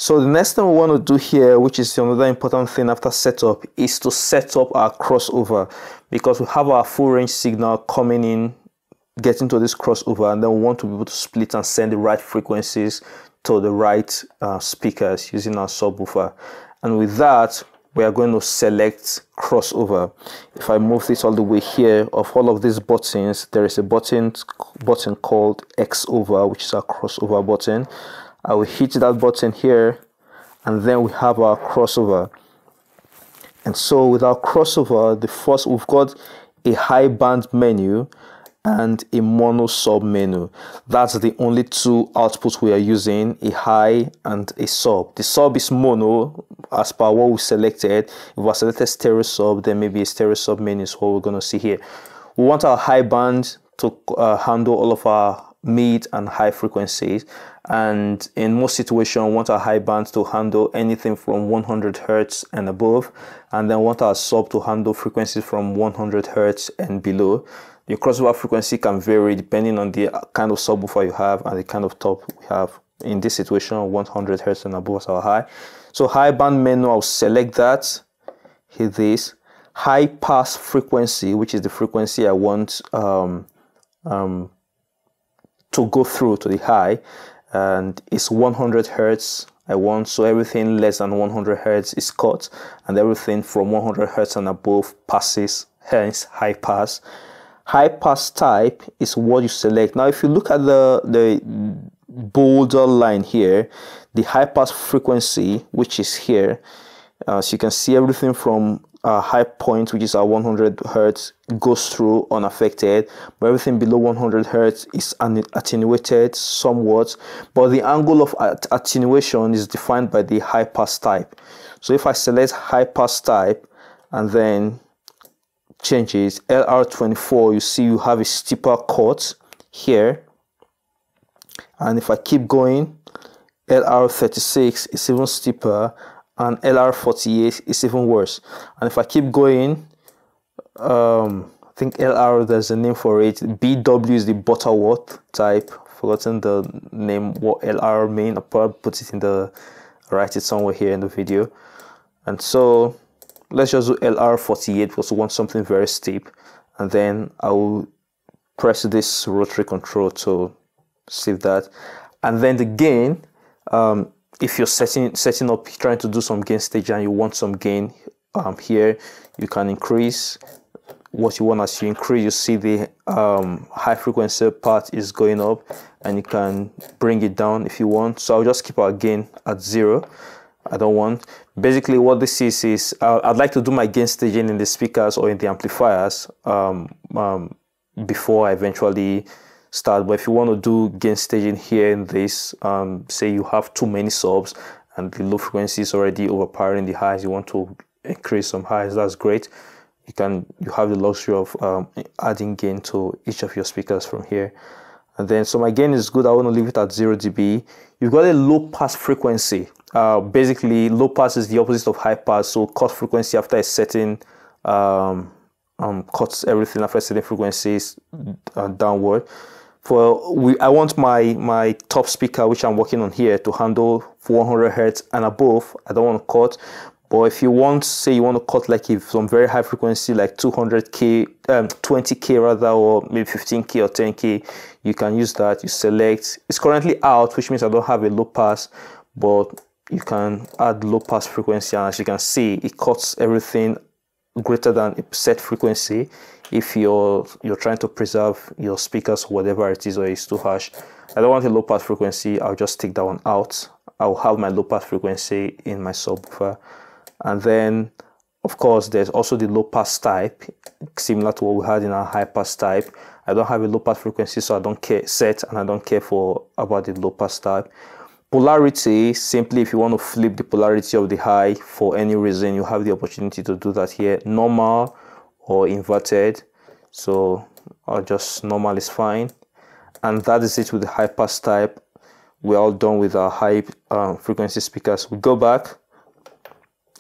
So the next thing we want to do here, which is another important thing after setup, is to set up our crossover, because we have our full range signal coming in, getting to this crossover, and then we want to be able to split and send the right frequencies to the right speakers using our subwoofer. And with that, we are going to select crossover. If I move this all the way here, of all of these buttons, there is a button called X over, which is our crossover button. I will hit that button here, and then we have our crossover. And so with our crossover, we've got a high band menu and a mono sub menu. That's the only two outputs we are using, a high and a sub. The sub is mono as per what we selected. If we selected stereo sub, then maybe a stereo sub menu is what we're going to see here. We want our high band to handle all of our mid and high frequencies, and in most situations we want our high band to handle anything from 100 Hertz and above, and then want our sub to handle frequencies from 100 Hertz and below. The crossover frequency can vary depending on the kind of subwoofer you have and the kind of top we have. In this situation, 100 Hertz and above is our high. So high band menu, I'll select that, hit this. High pass frequency, which is the frequency I want to go through to the high, and it's 100 Hertz I want, so everything less than 100 Hertz is cut, and everything from 100 Hertz and above passes, hence high pass. High pass type is what you select. Now if you look at the bolder line here, the high pass frequency, which is here, so you can see everything from high point, which is our 100 Hertz, goes through unaffected, but everything below 100 Hertz is attenuated somewhat, but the angle of attenuation is defined by the high pass type. So if I select high pass type and then changes LR24, you see you have a steeper cut here, and if I keep going, LR36 is even steeper, and LR48 is even worse. And if I keep going, I think LR, there's a name for it. BW is the Butterworth type. Forgotten the name, what LR mean. I'll probably put it in the, write it somewhere here in the video. And so let's just do LR48 because we want something very steep. And then I will press this rotary control to save that. And then the gain, if you're setting up, trying to do some gain stage and you want some gain here, you can increase what you want. As you increase, you see the high frequency part is going up, and you can bring it down if you want. So I'll just keep our gain at 0. I don't want. Basically what this is I'd like to do my gain staging in the speakers or in the amplifiers before I eventually start. But if you want to do gain staging here in this, say you have too many subs and the low frequency is already overpowering the highs, you want to increase some highs, that's great. You have the luxury of adding gain to each of your speakers from here. And then, so my gain is good. I want to leave it at 0 dB. You've got a low pass frequency. Basically low pass is the opposite of high pass, so cut frequency after a certain cuts everything after a certain frequencies downward. I want my top speaker, which I'm working on here, to handle 400 Hertz and above. I don't want to cut. But if you want, say you want to cut like if some very high frequency, like 200K, 20K rather, or maybe 15K or 10K, you can use that. You select, it's currently out, which means I don't have a low pass, but you can add low pass frequency, and as you can see, it cuts everything greater than a set frequency if you're trying to preserve your speakers, whatever it is, or it's too harsh. I don't want a low pass frequency. I'll just take that one out. I'll have my low pass frequency in my subwoofer. And then of course there's also the low pass type, similar to what we had in our high pass type. I don't have a low pass frequency, so I don't care and I don't care about the low pass type. Polarity, simply if you want to flip the polarity of the high for any reason, you have the opportunity to do that here, normal or inverted. So I'll just normal is fine. And that is it with the high pass type. We're all done with our high frequency speakers. We go back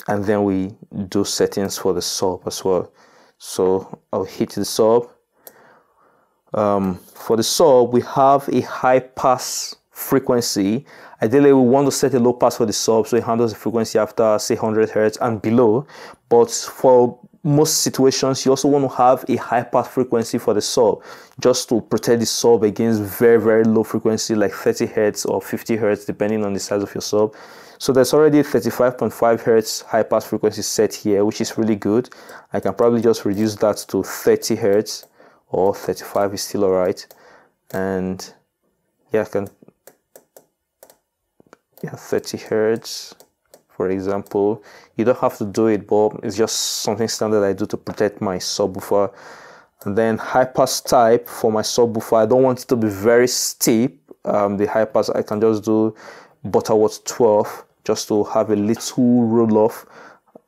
and then we do settings for the sub as well. So I'll hit the sub. For the sub, we have a high pass frequency. Ideally, we want to set a low pass for the sub so it handles the frequency after, say, 100 Hertz and below. But for most situations, you also want to have a high pass frequency for the sub, just to protect the sub against very, very low frequency like 30 Hertz or 50 Hertz, depending on the size of your sub. So there's already 35.5 Hertz high pass frequency set here, which is really good. I can probably just reduce that to 30 Hertz, or 35 is still alright. And yeah, 30 Hertz, for example. You don't have to do it, but it's just something standard I do to protect my subwoofer. And then high pass type for my subwoofer, I don't want it to be very steep. The high pass, I can just do Butterworth 12, just to have a little roll off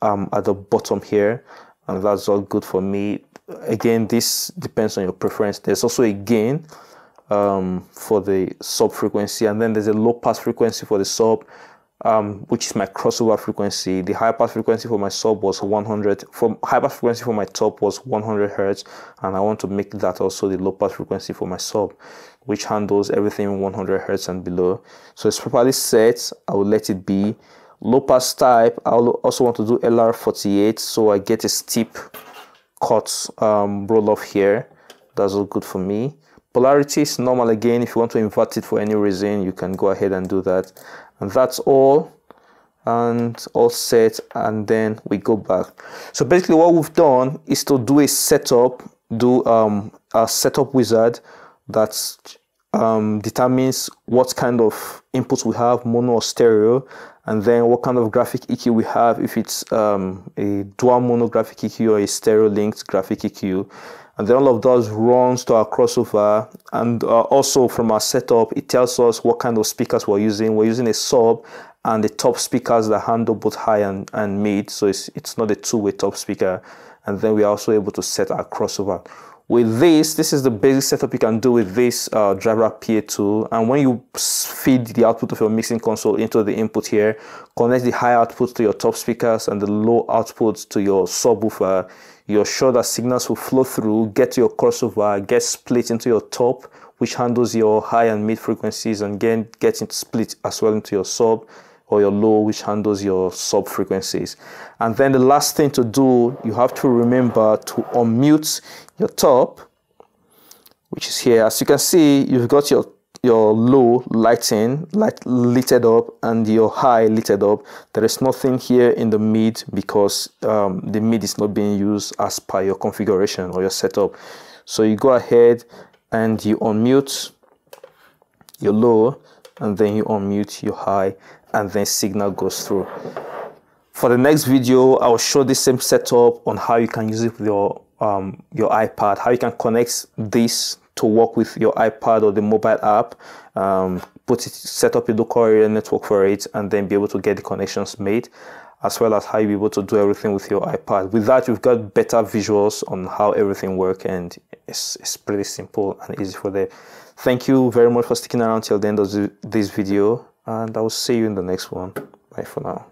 at the bottom here, and that's all good for me. Again, this depends on your preference. There's also a gain for the sub frequency, and then there's a low pass frequency for the sub, which is my crossover frequency. The high pass frequency for my sub was 100. For high pass frequency for my top was 100 Hertz, and I want to make that also the low pass frequency for my sub, which handles everything 100 Hertz and below. So it's properly set. I will let it be. Low pass type, I also want to do LR48, so I get a steep cut roll off here. That's all good for me. Polarity is normal again. If you want to invert it for any reason, you can go ahead and do that. And that's all, and all set, and then we go back. So basically what we've done is to do a setup, a setup wizard that determines what kind of inputs we have, mono or stereo, and then what kind of graphic EQ we have, if it's a dual mono graphic EQ or a stereo linked graphic EQ. And then all of those runs to our crossover, and also from our setup, it tells us what kind of speakers we're using. We're using a sub and the top speakers that handle both high and mid, so it's not a two-way top speaker. And then we are also able to set our crossover. With this is the basic setup you can do with this Driverack PA2. And when you feed the output of your mixing console into the input here, connect the high output to your top speakers and the low output to your subwoofer, you're sure that signals will flow through, get to your crossover, get split into your top, which handles your high and mid frequencies, and again get it split as well into your sub, or your low, which handles your sub frequencies. And then the last thing to do, you have to remember to unmute your top, which is here. As you can see, you've got your low lit up and your high lit up. There is nothing here in the mid because the mid is not being used as per your configuration or your setup. So you go ahead and you unmute your low, and then you unmute your high, and then signal goes through. For the next video, I will show the same setup on how you can use it with your iPad, how you can connect this to work with your iPad or the mobile app, set up a local area network for it, and then be able to get the connections made, as well as how you'll be able to do everything with your iPad. With that, you've got better visuals on how everything works, and it's pretty simple and easy for them. Thank you very much for sticking around till the end of this video, and I will see you in the next one. Bye for now.